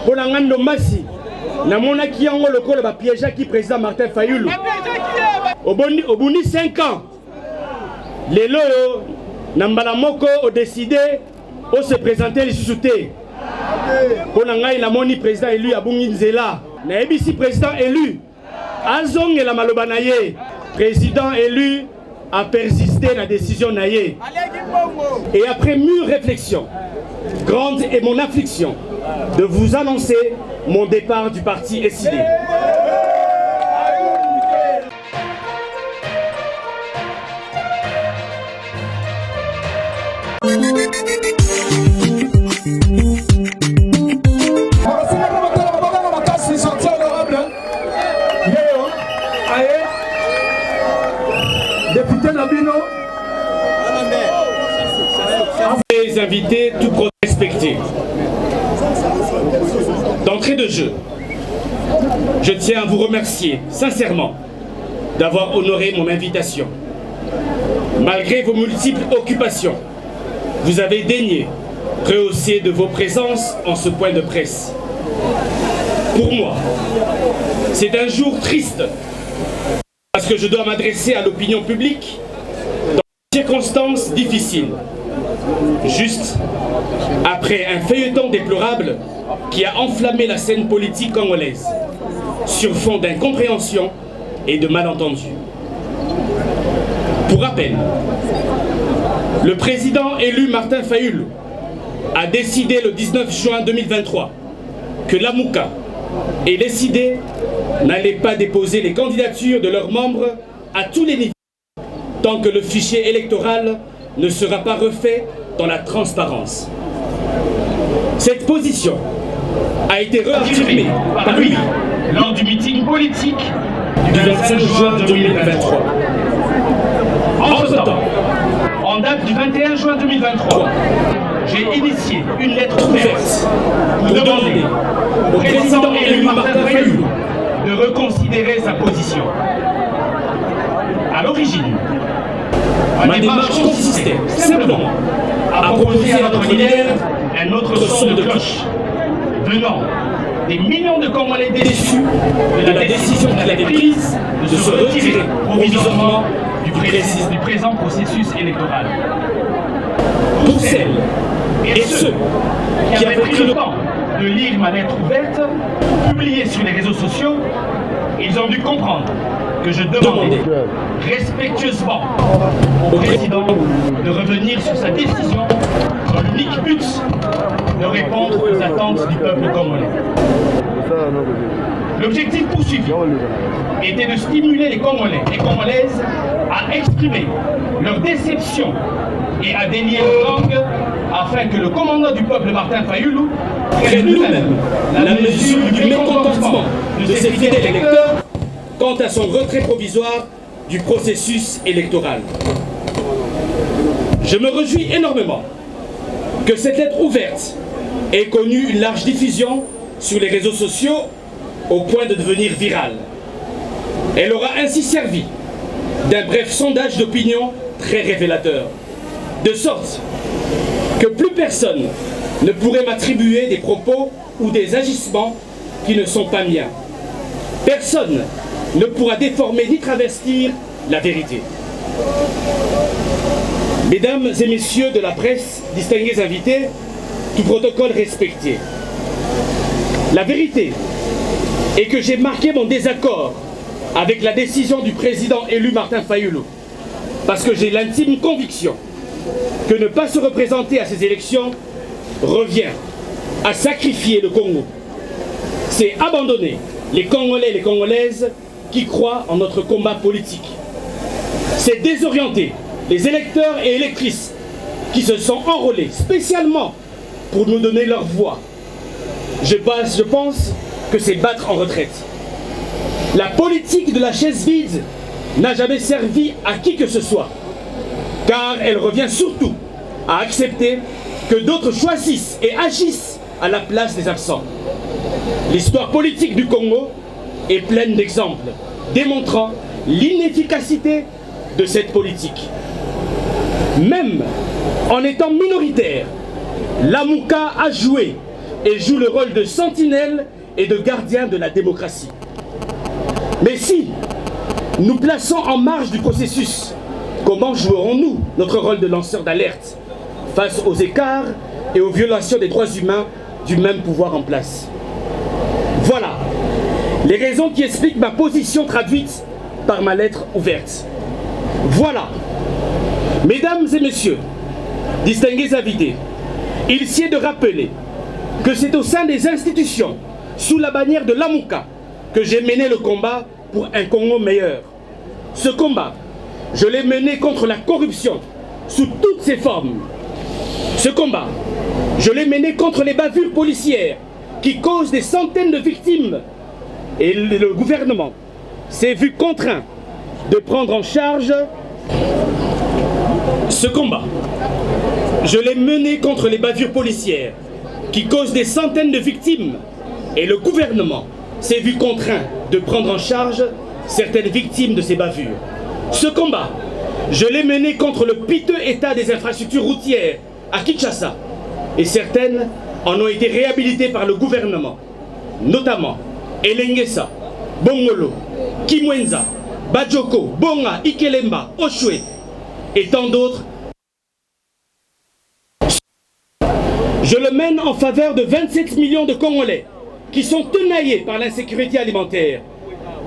pour la ngando masi na mona ki yango lokolo ba piège qui président Martin Fayulu au bout 5 ans les loyo na mbala moko ont décidé de se présenter les sous-soutés pour la ngana moni président élu abungi nzela na ebisi président élu azong la maloba na ye président élu a persisté la décision naïe. Et après mûre réflexion, grande est mon affliction de vous annoncer mon départ du parti SID. Député Nabino, les invités, tout respectés. D'entrée de jeu, je tiens à vous remercier sincèrement d'avoir honoré mon invitation. Malgré vos multiples occupations, vous avez daigné rehausser de vos présences en ce point de presse. Pour moi, c'est un jour triste parce que je dois m'adresser à l'opinion publique dans des circonstances difficiles. Juste après un feuilleton déplorable qui a enflammé la scène politique congolaise sur fond d'incompréhension et de malentendus. Pour rappel, le président élu Martin Fayulu a décidé le 19 juin 2023 que l'AMUCA et les SID n'allaient pas déposer les candidatures de leurs membres à tous les niveaux tant que le fichier électoral ne sera pas refait dans la transparence. Cette position a été réaffirmée par lui lors du meeting politique du 25 juin 2023. Entre-temps, en date du 21 juin 2023, j'ai initié une lettre ouverte pour demander au président élu Martin Fayulu de reconsidérer sa position. À l'origine, ma démarche consistait simplement à proposer à notre leader un autre son de cloche venant des millions de Congolais déçus de la décision qu'il avait prise de se retirer provisoirement du présent processus électoral. Pour celles et ceux qui avaient pris le temps de lire ma lettre ouverte, publiée sur les réseaux sociaux, ils ont dû comprendre que je demandais respectueusement au président de revenir sur sa décision dans l'unique but de répondre aux attentes du peuple congolais. L'objectif poursuivi était de stimuler les Congolais et Congolaises à exprimer leur déception et à délier leur langue afin que le commandant du peuple Martin Fayulu prenne lui-même la mesure du mécontentement de ses fidèles électeurs quant à son retrait provisoire du processus électoral. Je me réjouis énormément que cette lettre ouverte ait connu une large diffusion sur les réseaux sociaux au point de devenir virale. Elle aura ainsi servi d'un bref sondage d'opinion très révélateur, de sorte que plus personne ne pourrait m'attribuer des propos ou des agissements qui ne sont pas miens. Personne ne pourra déformer ni travestir la vérité. Mesdames et messieurs de la presse, distingués invités, tout protocole respecté. La vérité est que j'ai marqué mon désaccord avec la décision du président élu Martin Fayulu, parce que j'ai l'intime conviction que ne pas se représenter à ces élections revient à sacrifier le Congo. C'est abandonner les Congolais et les Congolaises qui croient en notre combat politique. C'est désorienter les électeurs et électrices qui se sont enrôlés spécialement pour nous donner leur voix. Je pense que c'est battre en retraite. La politique de la chaise vide n'a jamais servi à qui que ce soit, car elle revient surtout à accepter que d'autres choisissent et agissent à la place des absents. L'histoire politique du Congo est pleine d'exemples démontrant l'inefficacité de cette politique. Même en étant minoritaire, l'AMUCA a joué et joue le rôle de sentinelle et de gardien de la démocratie. Mais si nous plaçons en marge du processus, comment jouerons-nous notre rôle de lanceur d'alerte face aux écarts et aux violations des droits humains du même pouvoir en place? Voilà les raisons qui expliquent ma position traduite par ma lettre ouverte. Voilà, mesdames et messieurs, distingués invités, il sied de rappeler que c'est au sein des institutions, sous la bannière de l'Amouka, que j'ai mené le combat pour un Congo meilleur. Ce combat, je l'ai mené contre la corruption sous toutes ses formes. Ce combat, je l'ai mené contre les bavures policières qui causent des centaines de victimes. Et le gouvernement s'est vu contraint de prendre en charge ce combat. Je l'ai mené contre les bavures policières qui causent des centaines de victimes. Et le gouvernement s'est vu contraint de prendre en charge certaines victimes de ces bavures. Ce combat, je l'ai mené contre le piteux état des infrastructures routières à Kinshasa. Et certaines en ont été réhabilitées par le gouvernement, notamment Elengesa, Bongolo, Kimwenza, Bajoko, Bonga, Ikelemba, Oshwe et tant d'autres. Je le mène en faveur de 27 millions de Congolais qui sont tenaillés par l'insécurité alimentaire,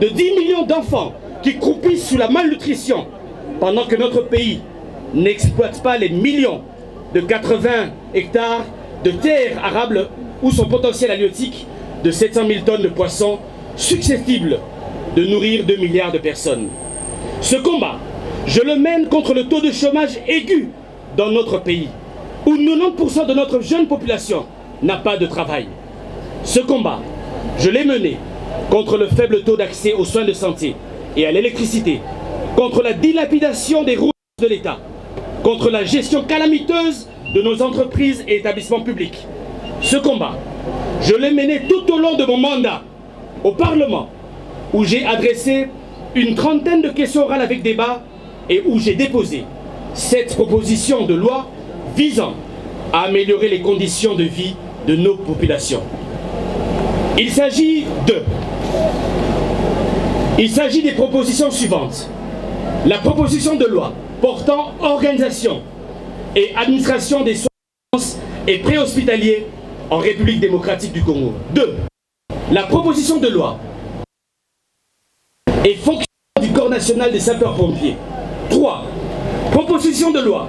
de 10 millions d'enfants qui croupissent sous la malnutrition, pendant que notre pays n'exploite pas les millions de 80 hectares de terres arables où son potentiel halieutique de 700 000 tonnes de poissons susceptibles de nourrir 2 milliards de personnes. Ce combat, je le mène contre le taux de chômage aigu dans notre pays, où 90% de notre jeune population n'a pas de travail. Ce combat, je l'ai mené contre le faible taux d'accès aux soins de santé et à l'électricité, contre la dilapidation des ressources de l'État, contre la gestion calamiteuse de nos entreprises et établissements publics. Ce combat, je l'ai mené tout au long de mon mandat au Parlement, où j'ai adressé une trentaine de questions orales avec débat et où j'ai déposé 7 propositions de loi visant à améliorer les conditions de vie de nos populations. Il s'agit des propositions suivantes. La proposition de loi portant organisation et administration des soins et préhospitaliers en République démocratique du Congo. 2. La proposition de loi et fonctionnement du Corps national des sapeurs-pompiers. 3. Proposition de loi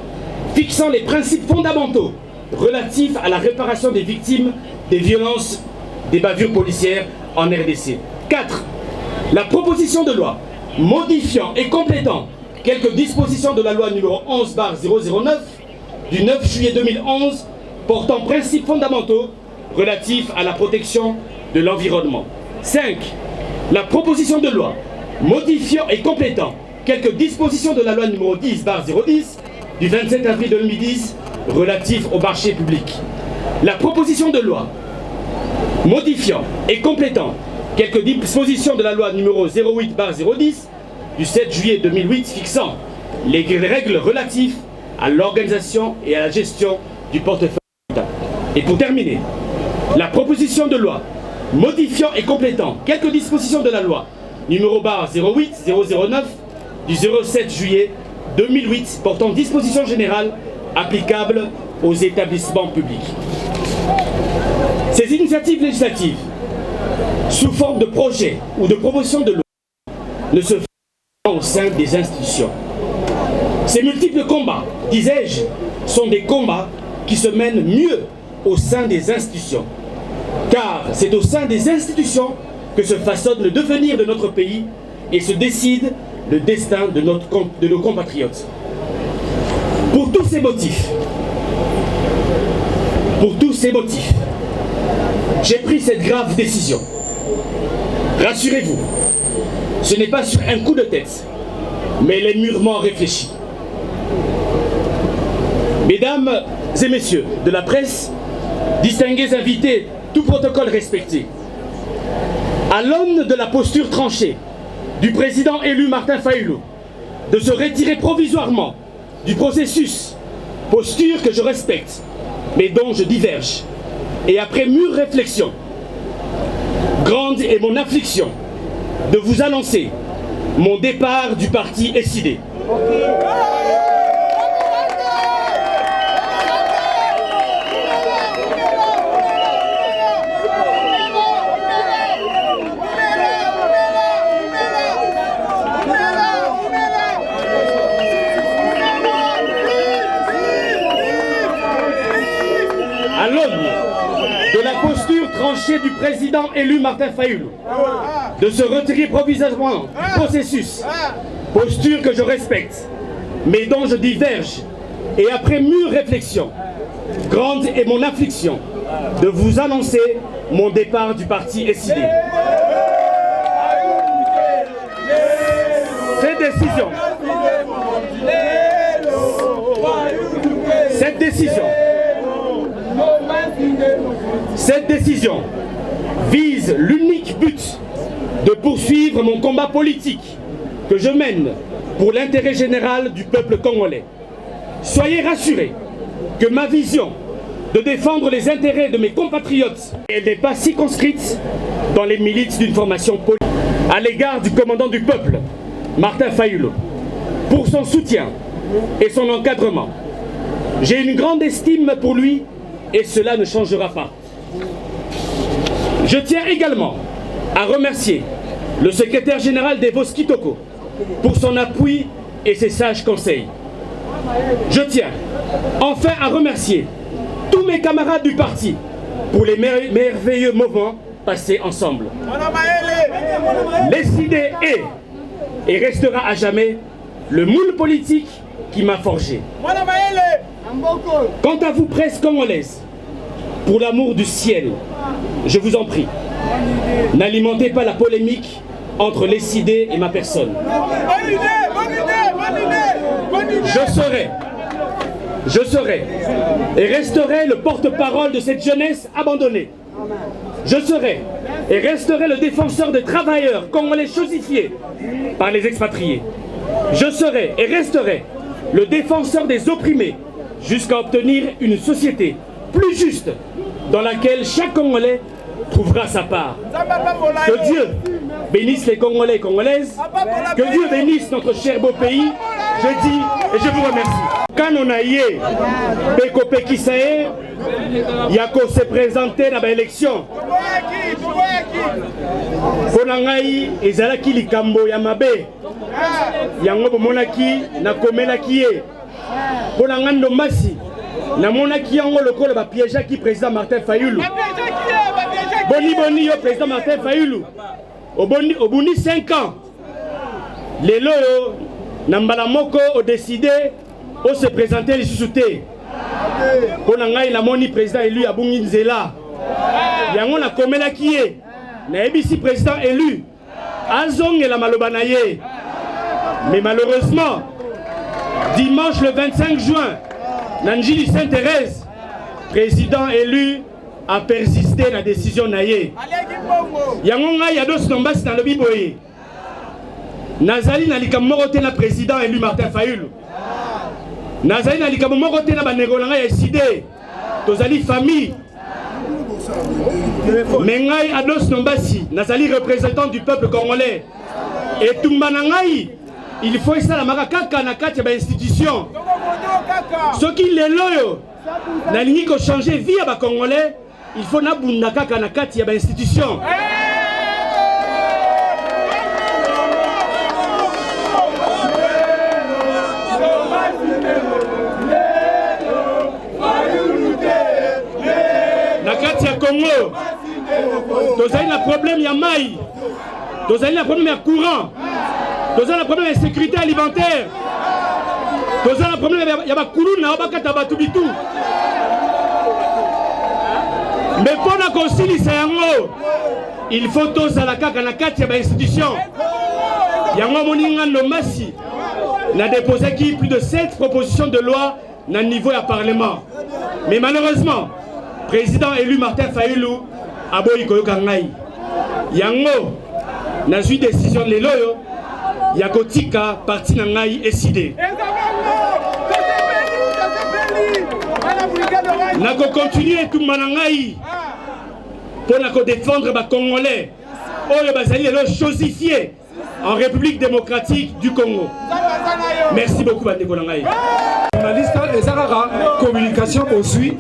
fixant les principes fondamentaux relatifs à la réparation des victimes des violences des bavures policières en RDC. 4. La proposition de loi modifiant et complétant quelques dispositions de la loi numéro 11/009 du 9 juillet 2011 portant principes fondamentaux relatifs à la protection de l'environnement. 5. La proposition de loi modifiant et complétant quelques dispositions de la loi numéro 10/010 du 27 avril 2010 relatif au marché public. La proposition de loi modifiant et complétant quelques dispositions de la loi numéro 08/010 du 7 juillet 2008 fixant les règles relatives à l'organisation et à la gestion du portefeuille de l'État. Et pour terminer, la proposition de loi modifiant et complétant quelques dispositions de la loi numéro 08/009 du 07 juillet 2008 portant dispositions générales applicables aux établissements publics. Ces initiatives législatives, sous forme de projet ou de proposition de loi, ne se font pas au sein des institutions. Ces multiples combats, disais-je, sont des combats qui se mènent mieux au sein des institutions. Car c'est au sein des institutions que se façonne le devenir de notre pays et se décide le destin de nos compatriotes. Pour tous ces motifs, j'ai pris cette grave décision. Rassurez-vous, ce n'est pas sur un coup de tête, mais elle est mûrement réfléchie. Mesdames et messieurs de la presse, distingués invités, tout protocole respecté, à l'aune de la posture tranchée du président élu Martin Fayulu de se retirer provisoirement du processus, posture que je respecte, mais dont je diverge, et après mûre réflexion, grande est mon affliction de vous annoncer mon départ du parti SID. À l'aune de la posture tranchée du président élu Martin Fayulu de se retirer provisoirement du processus, posture que je respecte, mais dont je diverge, et après mûre réflexion, grande est mon affliction de vous annoncer mon départ du parti SID. Cette décision vise l'unique but de poursuivre mon combat politique que je mène pour l'intérêt général du peuple congolais. Soyez rassurés que ma vision de défendre les intérêts de mes compatriotes n'est pas circonscrite dans les milices d'une formation politique. À l'égard du commandant du peuple, Martin Fayulu, pour son soutien et son encadrement, j'ai une grande estime pour lui et cela ne changera pas. Je tiens également à remercier le secrétaire général des Vos Kitoko pour son appui et ses sages conseils. Je tiens enfin à remercier tous mes camarades du parti pour les merveilleux moments passés ensemble. SID est et restera à jamais le moule politique qui m'a forgé. Quant à vous, presse congolaise, pour l'amour du ciel, je vous en prie, n'alimentez pas la polémique entre SID et ma personne. Je serai et resterai le porte-parole de cette jeunesse abandonnée. Je serai et resterai le défenseur des travailleurs congolais chosifiés par les expatriés. Je serai et resterai le défenseur des opprimés jusqu'à obtenir une société plus juste dans laquelle chaque Congolais trouvera sa part. Que Dieu bénisse les Congolais et Congolaises, que Dieu bénisse notre cher beau pays, je dis et je vous remercie. Quand on a yé, Beko Pekisae, Yako se présenté dans l'élection. Konangai ezalaki likambo ya mabe. Yango bomonaki na komelaki ye. Konangando masi na monaki yango lokolo ba piégeaki président Martin Fayulu. Boni yo président Martin Fayulu. Obuni 5 ans. Lelo na mbala moko o décidé o se présenter les sous-soutés. Konangai na moni président élu abungi nzela. Yango na komelaki ye. Na ebisi président élu azong et la malobanaye. Mais malheureusement, dimanche le 25 juin, Nanjili Sainte-Thérèse, président élu, a persisté dans la décision naye. Yango ngai yados nombasi na lobi boye. Nazali na likamoko te na président élu Martin Fayulu. Nazali na likamoko te na banegolanga ya SID. Tozali famille. Mengai Ados Nombasi, Nazali représentant du peuple congolais. Et Tumbanangai, il faut ça la makaka na kati ba institution. Ce qui les loyo, na lingi ko changer vie à ba congolais, il faut na bunda kaka na kati ba institution. Na kati ya Congo, nous avons un problème de maille, nous avons un problème de courant, nous avons un problème de sécurité alimentaire, nous avons un problème de kuluna, mais pour la conciliation, il faut tous à la kaka na institution. Yango moninga nomasi n'a déposé plus de 7 propositions de loi dans le niveau du Parlement. Mais malheureusement, président élu Martin Fayulu aboyi koyoka ngai. Yango nazui décision lelo yo ya kotika parti na ngai SID. Nako continuer tout manangai pour défendre les Congolais. Oyo bazali elo chosifié en République démocratique du Congo. Merci beaucoup, Bandeko Langai. Journaliste, et ça, communication aussi.